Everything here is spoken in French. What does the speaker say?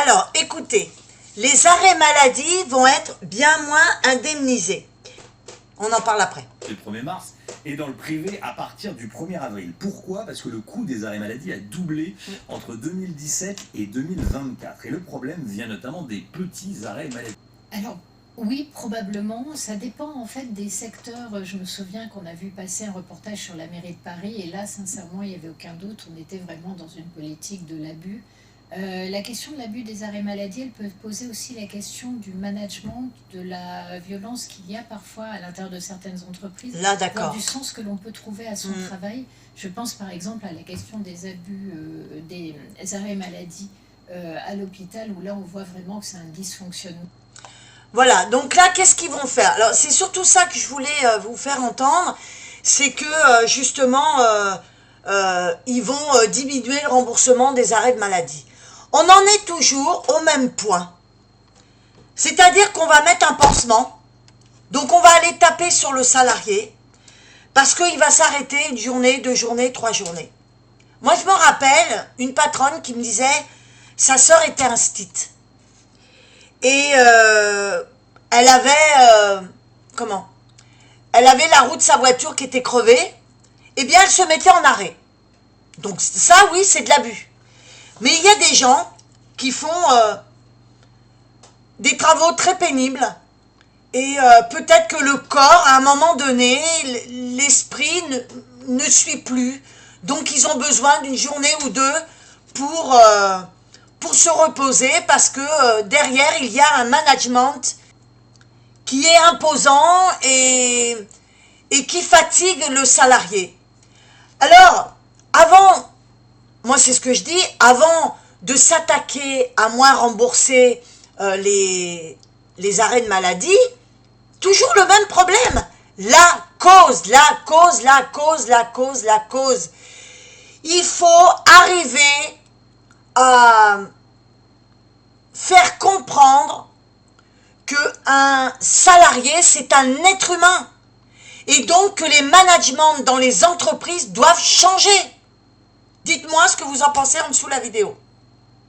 Alors, écoutez, les arrêts maladie vont être bien moins indemnisés. On en parle après. Le 1er mars et dans le privé à partir du 1er avril. Pourquoi? Parce que le coût des arrêts maladie a doublé entre 2017 et 2024. Et le problème vient notamment des petits arrêts maladie. Alors, oui, probablement. Ça dépend en fait des secteurs. Je me souviens qu'on a vu passer un reportage sur la mairie de Paris et là, sincèrement, il n'y avait aucun doute. On était vraiment dans une politique de l'abus. La question de l'abus des arrêts maladie, elle peut poser aussi la question du management, de la violence qu'il y a parfois à l'intérieur de certaines entreprises. Là, d'accord. Du sens que l'on peut trouver à son travail. Je pense par exemple à la question des abus, des arrêts maladie à l'hôpital, où là on voit vraiment que c'est un dysfonctionnement. Voilà, donc là, qu'est-ce qu'ils vont faire? Alors, c'est surtout ça que je voulais vous faire entendre, c'est que, justement, ils vont diminuer le remboursement des arrêts de maladie. On en est toujours au même point. C'est-à-dire qu'on va mettre un pansement, donc on va aller taper sur le salarié, parce qu'il va s'arrêter une journée, 2 journées, 3 journées. Moi, je me rappelle une patronne qui me disait, sa sœur était instite. Et elle avait, elle avait la roue de sa voiture qui était crevée, eh bien elle se mettait en arrêt. Donc ça, oui, c'est de l'abus. Mais il y a des gens qui font des travaux très pénibles, et peut-être que le corps, à un moment donné, l'esprit ne suit plus. Donc ils ont besoin d'une journée ou deux pour se reposer, parce que derrière, il y a un management qui est imposant et qui fatigue le salarié. Alors, avant, moi c'est ce que je dis, avant de s'attaquer à moins rembourser les arrêts de maladie, toujours le même problème. La cause. Il faut arriver à faire comprendre qu'un salarié, c'est un être humain. Et donc que les managements dans les entreprises doivent changer. Dites-moi ce que vous en pensez en dessous de la vidéo.